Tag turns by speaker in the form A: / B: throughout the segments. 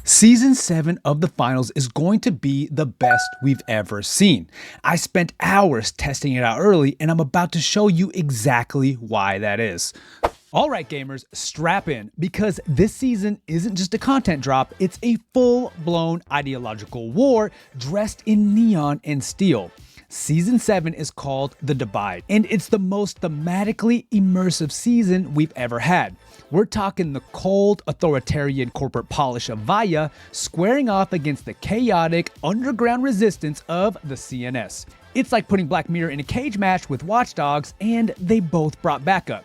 A: Season 7 of the finals is going to be the best we've ever seen. I spent hours testing it out early, and I'm about to show you exactly why that is. Alright gamers, strap in, because this season isn't just a content drop, it's a full-blown ideological war dressed in neon and steel. Season 7 is called The Divide, and it's the most thematically immersive season we've ever had. We're talking the cold, authoritarian corporate polish of Vaiiya squaring off against the chaotic, underground resistance of the CNS. It's like putting Black Mirror in a cage match with watchdogs, and they both brought backup.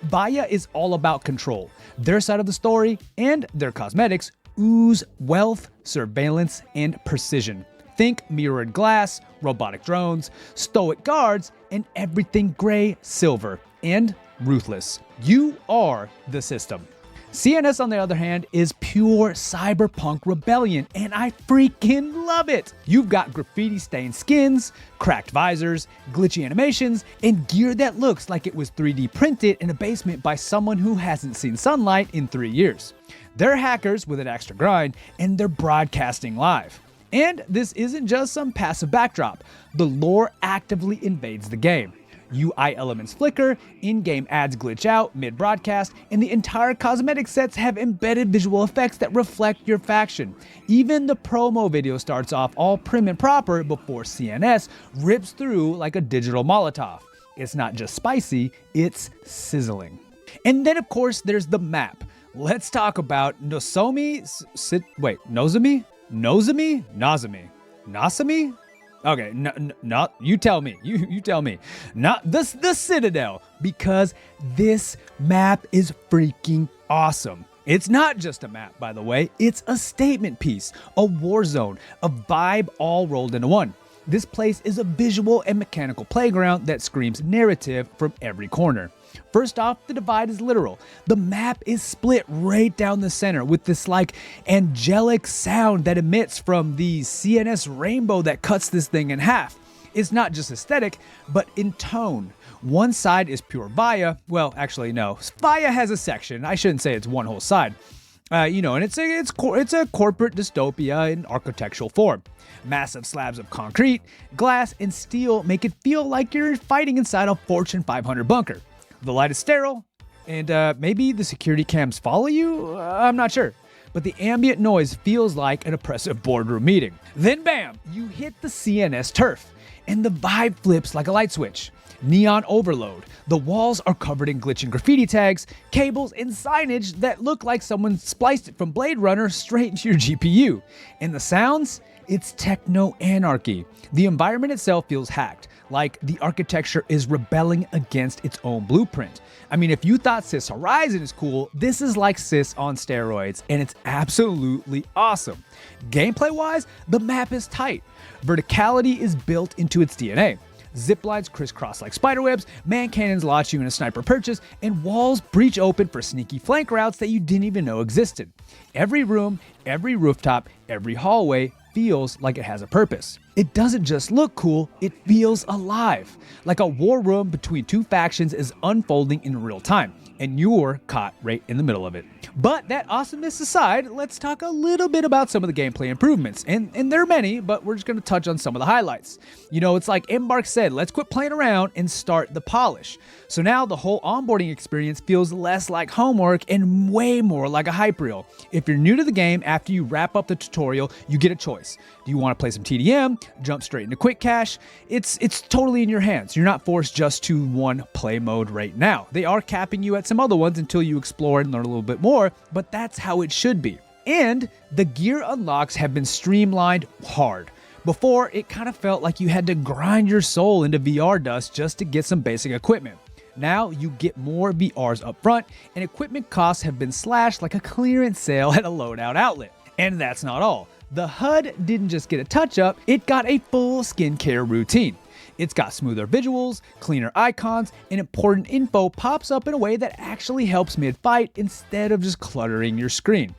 A: Vaiiya is all about control. Their side of the story and their cosmetics ooze wealth, surveillance, and precision. Think mirrored glass, robotic drones, stoic guards, and everything gray, silver, and ruthless. You are the system. CNS, on the other hand, is pure cyberpunk rebellion, and I freaking love it! You've got graffiti-stained skins, cracked visors, glitchy animations, and gear that looks like it was 3D printed in a basement by someone who hasn't seen sunlight in 3 years. They're hackers with an extra grind, and they're broadcasting live. And this isn't just some passive backdrop. The lore actively invades the game. UI elements flicker, in-game ads glitch out mid-broadcast, and the entire cosmetic sets have embedded visual effects that reflect your faction. Even the promo video starts off all prim and proper before CNS rips through like a digital Molotov. It's not just spicy, it's sizzling. And then of course there's the map. Let's talk about Nosomi Nozomi? Okay, not you tell me. You tell me. Not the Citadel, because this map is freaking awesome. It's not just a map, by the way. It's a statement piece, a war zone, a vibe all rolled into one. This place is a visual and mechanical playground that screams narrative from every corner. First off, the divide is literal. The map is split right down the center with this like angelic sound that emits from the CNS rainbow that cuts this thing in half. It's not just aesthetic, but in tone. One side is pure Vaiiya. Well, actually no. Vaiiya has a section. I shouldn't say it's one whole side. And it's a corporate dystopia in architectural form. Massive slabs of concrete, glass, and steel make it feel like you're fighting inside a Fortune 500 bunker. The light is sterile, and maybe the security cams follow you? I'm not sure. But the ambient noise feels like an oppressive boardroom meeting. Then bam, you hit the CNS turf, and the vibe flips like a light switch. Neon overload. The walls are covered in glitching graffiti tags, cables, and signage that look like someone spliced it from Blade Runner straight into your GPU. And the sounds? It's techno-anarchy. The environment itself feels hacked, like the architecture is rebelling against its own blueprint. I mean, if you thought Cis Horizon is cool, this is like Cis on steroids, and it's absolutely awesome. Gameplay-wise, the map is tight. Verticality is built into its DNA. Ziplines crisscross like spiderwebs, man cannons launch you in a sniper purchase, and walls breach open for sneaky flank routes that you didn't even know existed. Every room, every rooftop, every hallway feels like it has a purpose. It doesn't just look cool, it feels alive. Like a war room between two factions is unfolding in real time, and you're caught right in the middle of it. But that awesomeness aside, let's talk a little bit about some of the gameplay improvements. And there are many, but we're just going to touch on some of the highlights. You know, it's like Embark said, let's quit playing around and start the polish. So now the whole onboarding experience feels less like homework and way more like a hype reel. If you're new to the game, after you wrap up the tutorial, you get a choice. Do you want to play some TDM, jump straight into quick cash? It's totally in your hands. You're not forced just to one play mode right now. They are capping you at some other ones until you explore and learn a little bit more, but that's how it should be. And the gear unlocks have been streamlined hard. Before, it kind of felt like you had to grind your soul into VR dust just to get some basic equipment. Now you get more VRs up front, and equipment costs have been slashed like a clearance sale at a loadout outlet. And that's not all. The HUD didn't just get a touch-up, it got a full skincare routine. It's got smoother visuals, cleaner icons, and important info pops up in a way that actually helps mid-fight instead of just cluttering your screen.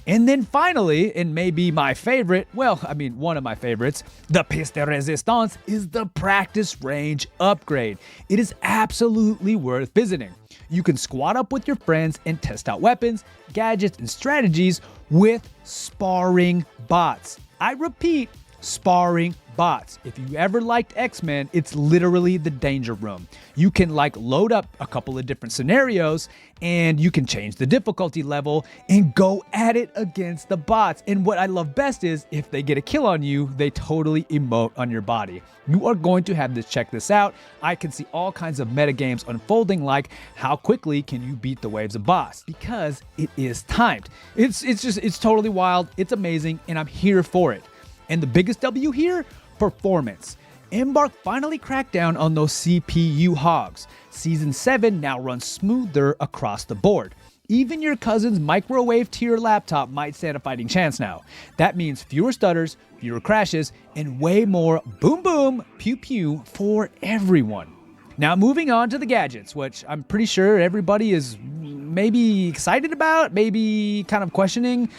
A: And then finally, and maybe my favorite, well, I mean one of my favorites, the pièce de résistance is the practice range upgrade. It is absolutely worth visiting. You can squad up with your friends and test out weapons, gadgets, and strategies with sparring bots. I repeat, sparring bots. If you ever liked X-Men, it's literally the danger room. You can like load up a couple of different scenarios and you can change the difficulty level and go at it against the bots. And what I love best is if they get a kill on you, they totally emote on your body. You are going to have to check this out. I can see all kinds of metagames unfolding, like how quickly can you beat the waves of boss, because it is timed. It's totally wild. It's amazing, and I'm here for it. And the biggest W here, performance. Embark finally cracked down on those CPU hogs. Season 7 now runs smoother across the board. Even your cousin's microwave tier laptop might stand a fighting chance now. That means fewer stutters, fewer crashes, and way more boom boom, pew pew for everyone. Now moving on to the gadgets, which I'm pretty sure everybody is maybe excited about, maybe kind of questioning.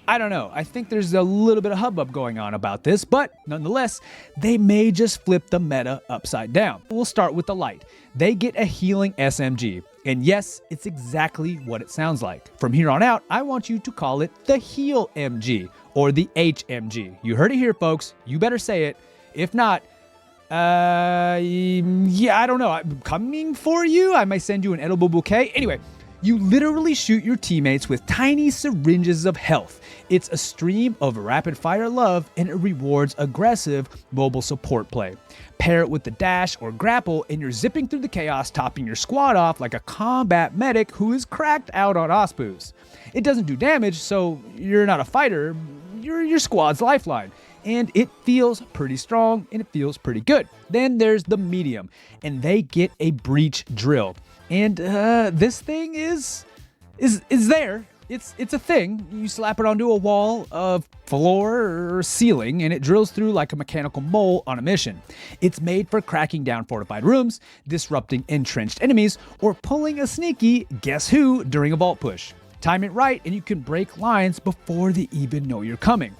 A: I don't know. I think there's a little bit of hubbub going on about this, but nonetheless, they may just flip the meta upside down. We'll start with the light. They get a healing SMG. And yes, it's exactly what it sounds like. From here on out, I want you to call it the Heal MG or the HMG. You heard it here, folks. You better say it. If not, yeah, I don't know. I'm coming for you. I might send you an edible bouquet. Anyway, you literally shoot your teammates with tiny syringes of health. It's a stream of rapid-fire love, and it rewards aggressive mobile support play. Pair it with the dash or grapple, and you're zipping through the chaos, topping your squad off like a combat medic who is cracked out on Ospus. It doesn't do damage, so you're not a fighter. You're your squad's lifeline. And it feels pretty strong, and it feels pretty good. Then there's the medium, and they get a breach drill. And this thing is there. It's a thing. You slap it onto a wall, floor, or ceiling, and it drills through like a mechanical mole on a mission. It's made for cracking down fortified rooms, disrupting entrenched enemies, or pulling a sneaky guess who during a vault push. Time it right, and you can break lines before they even know you're coming.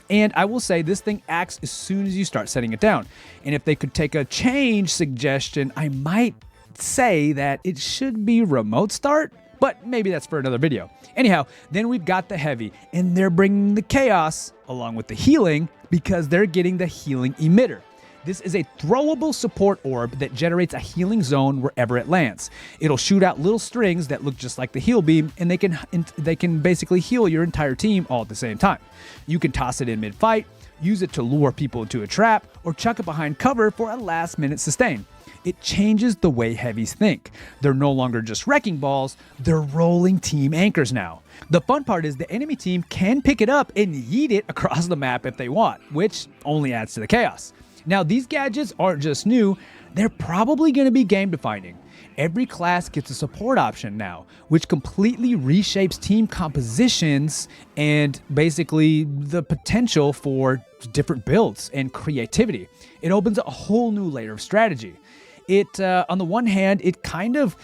A: And I will say this thing acts as soon as you start setting it down. And if they could take a change suggestion, I might say that it should be remote start, but maybe that's for another video. Anyhow, then we've got the heavy, and they're bringing the chaos along with the healing because they're getting the healing emitter. This is a throwable support orb that generates a healing zone wherever it lands. It'll shoot out little strings that look just like the heal beam, and they can basically heal your entire team all at the same time. You can toss it in mid-fight, use it to lure people into a trap, or chuck it behind cover for a last-minute sustain. It changes the way heavies think. They're no longer just wrecking balls, they're rolling team anchors now. The fun part is the enemy team can pick it up and yeet it across the map if they want, which only adds to the chaos. Now, these gadgets aren't just new, they're probably going to be game defining. Every class gets a support option now, which completely reshapes team compositions and basically the potential for different builds and creativity. It opens a whole new layer of strategy. It, on the one hand, it kind of,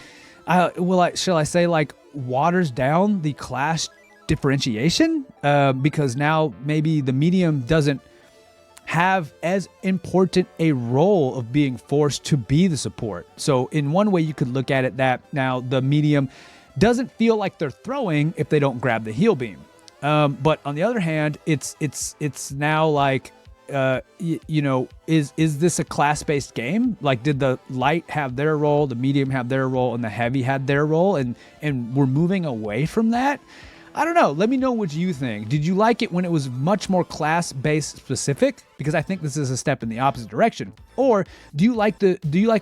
A: shall I say, like waters down the class differentiation because now maybe the medium doesn't have as important a role of being forced to be the support. So in one way you could look at it that now the medium doesn't feel like they're throwing if they don't grab the heal beam. But on the other hand, it's now like, is this a class-based game? Like, did the light have their role, the medium have their role, and the heavy had their role, and we're moving away from that? I don't know. Let me know what you think. Did you like it when it was much more class-based specific? Because I think this is a step in the opposite direction. Or do you like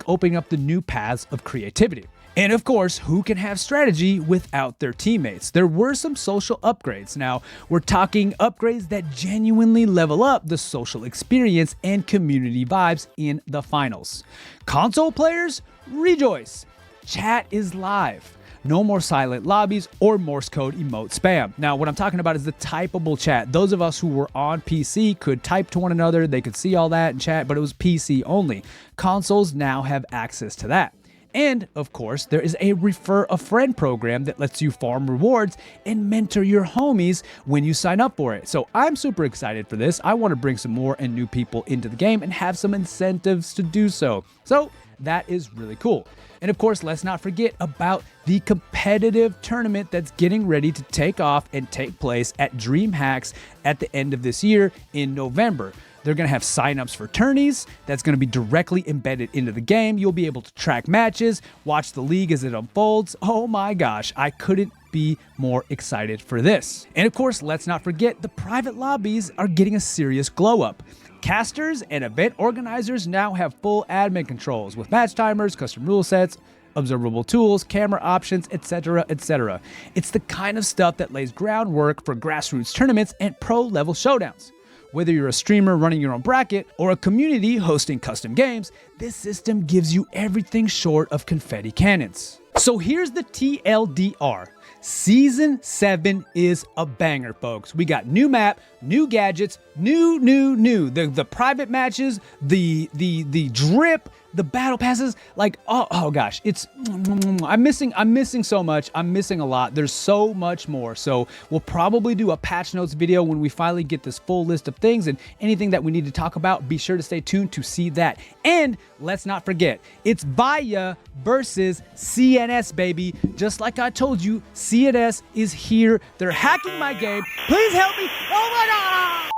A: opening up the new paths of creativity? And of course, who can have strategy without their teammates? There were some social upgrades. Now, we're talking upgrades that genuinely level up the social experience and community vibes in the finals. Console players, rejoice! Chat is live. No more silent lobbies or Morse code emote spam. Now, what I'm talking about is the typable chat. Those of us who were on PC could type to one another. They could see all that in chat, but it was PC only. Consoles now have access to that. And, of course, there is a Refer a Friend program that lets you farm rewards and mentor your homies when you sign up for it. So I'm super excited for this. I want to bring some more and new people into the game and have some incentives to do so. So that is really cool. And of course, let's not forget about the competitive tournament that's getting ready to take off and take place at DreamHacks at the end of this year in November. They're going to have signups for tourneys that's going to be directly embedded into the game. You'll be able to track matches, watch the league as it unfolds. Oh my gosh, I couldn't be more excited for this. And of course, let's not forget the private lobbies are getting a serious glow up. Casters and event organizers now have full admin controls with match timers, custom rule sets, observable tools, camera options, etc., etc. It's the kind of stuff that lays groundwork for grassroots tournaments and pro-level showdowns. Whether you're a streamer running your own bracket or a community hosting custom games, this system gives you everything short of confetti cannons. So here's the TLDR. Season 7 is a banger, folks. We got new map, new gadgets, new. The private matches, the drip, the battle passes, like, oh gosh, it's, I'm missing so much. I'm missing a lot. There's so much more. So we'll probably do a patch notes video when we finally get this full list of things and anything that we need to talk about. Be sure to stay tuned to see that. And let's not forget, it's Vaiiya versus CNS, baby. Just like I told you, CNS is here. They're hacking my game. Please help me. Oh my God.